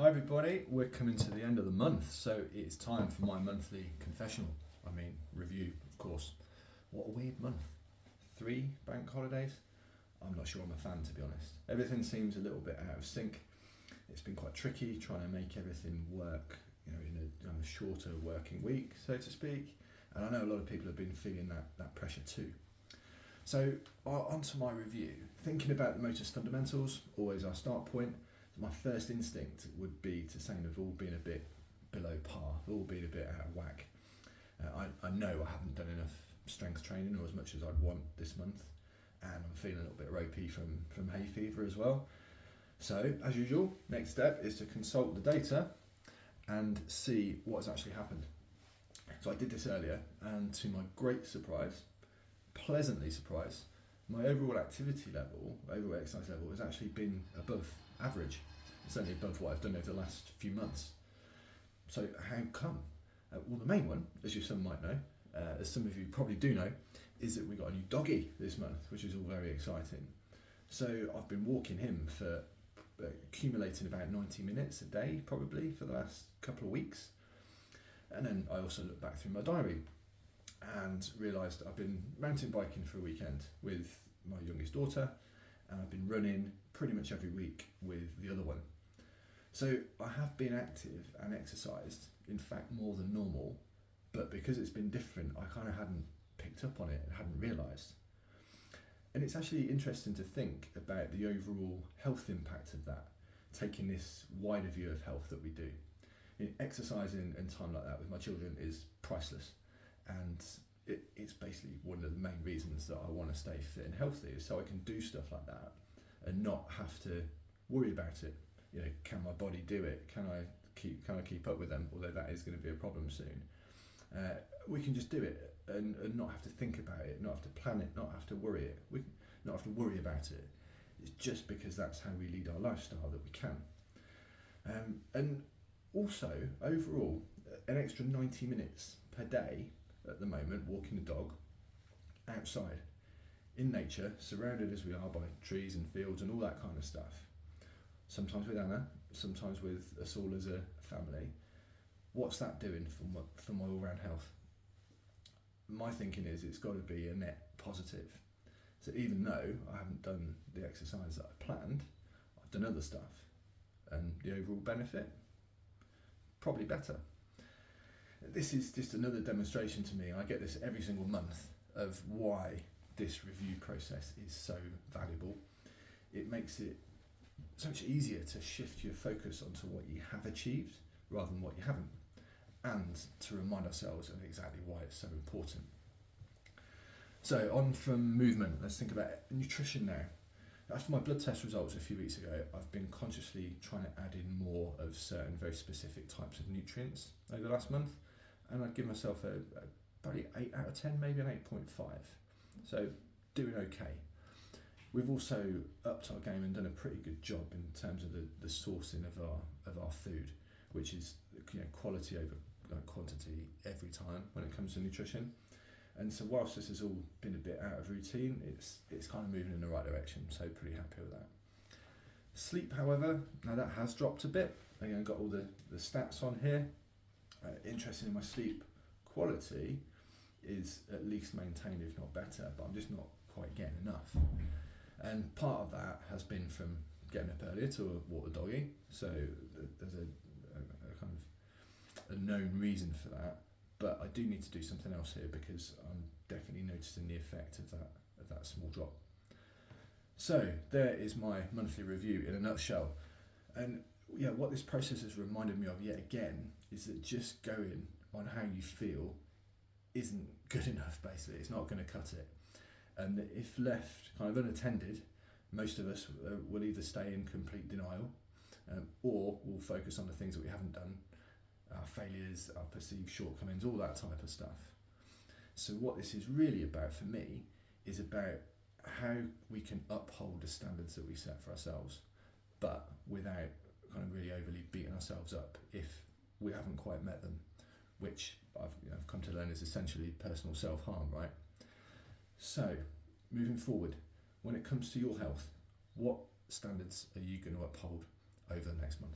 Hi everybody, we're coming to the end of the month, so it's time for my monthly confessional. Review, of course. What a weird month. 3 bank holidays? I'm not sure I'm a fan, to be honest. Everything seems a little bit out of sync. It's been quite tricky trying to make everything work, in a shorter working week, so to speak. And I know a lot of people have been feeling that pressure too. So, on to my review. Thinking about the motor's fundamentals, always our start point. My first instinct would be to say they've all been a bit below par, they've all been a bit out of whack. I know I haven't done enough strength training or as much as I'd want this month, and I'm feeling a little bit ropey from hay fever as well. So, as usual, next step is to consult the data and see what has actually happened. So I did this earlier, and to my great surprise, pleasantly surprised, my overall activity level, overall exercise level, has actually been above average, certainly above what I've done over the last few months. So how come? Well, the main one, as some might know, as some of you probably do know, is that we got a new doggy this month, which is all very exciting. So I've been walking him for accumulating about 90 minutes a day, probably, for the last couple of weeks. And then I also looked back through my diary and realised I've been mountain biking for a weekend with my youngest daughter, and I've been running pretty much every week with the other one. So I have been active and exercised, in fact more than normal, but because it's been different, I kind of hadn't picked up on it and hadn't realised. And it's actually interesting to think about the overall health impact of that, taking this wider view of health that we do. Exercising and time like that with my children is priceless. And it's basically one of the main reasons that I want to stay fit and healthy, is so I can do stuff like that and not have to worry about it. Can my body do it? Can I keep up with them? Although that is going to be a problem soon. We can just do it and not have to think about it, not have to plan it, not have to worry it. We not have to worry about it. It's just because that's how we lead our lifestyle that we can. And also, overall, an extra 90 minutes per day at the moment, walking the dog outside in nature, surrounded as we are by trees and fields and all that kind of stuff, sometimes with Anna, sometimes with us all as a family. What's that doing for my all-round health? My thinking is it's got to be a net positive. So even though I haven't done the exercise that I planned, I've done other stuff, and the overall benefit, probably better. This is just another demonstration to me, and I get this every single month, of why this review process is so valuable. It makes it so much easier to shift your focus onto what you have achieved rather than what you haven't, and to remind ourselves of exactly why it's so important. So on from movement, let's think about nutrition now. After my blood test results a few weeks ago, I've been consciously trying to add in more of certain very specific types of nutrients over the last month, and I'd give myself probably 8 out of 10, maybe an 8.5. So doing okay. We've also upped our game and done a pretty good job in terms of the sourcing of our food, which is quality over quantity every time when it comes to nutrition. And so whilst this has all been a bit out of routine, it's kind of moving in the right direction, so pretty happy with that. Sleep, however, now that has dropped a bit. Again, I've got all the stats on here. Interested in my sleep quality is at least maintained, if not better, but I'm just not quite getting enough. And part of that has been from getting up earlier to walk the doggy, so there's a kind of a known reason for that. But I do need to do something else here, because I'm definitely noticing the effect of that small drop. So there is my monthly review in a nutshell. And what this process has reminded me of yet again is that just going on how you feel isn't good enough, basically. It's not going to cut it. And if left kind of unattended, most of us will either stay in complete denial, or we'll focus on the things that we haven't done, our failures, our perceived shortcomings, all that type of stuff. So what this is really about for me is about how we can uphold the standards that we set for ourselves, but without kind of really overly beating ourselves up if we haven't quite met them, which I've come to learn is essentially personal self-harm, right? So, moving forward, when it comes to your health, what standards are you going to uphold over the next month?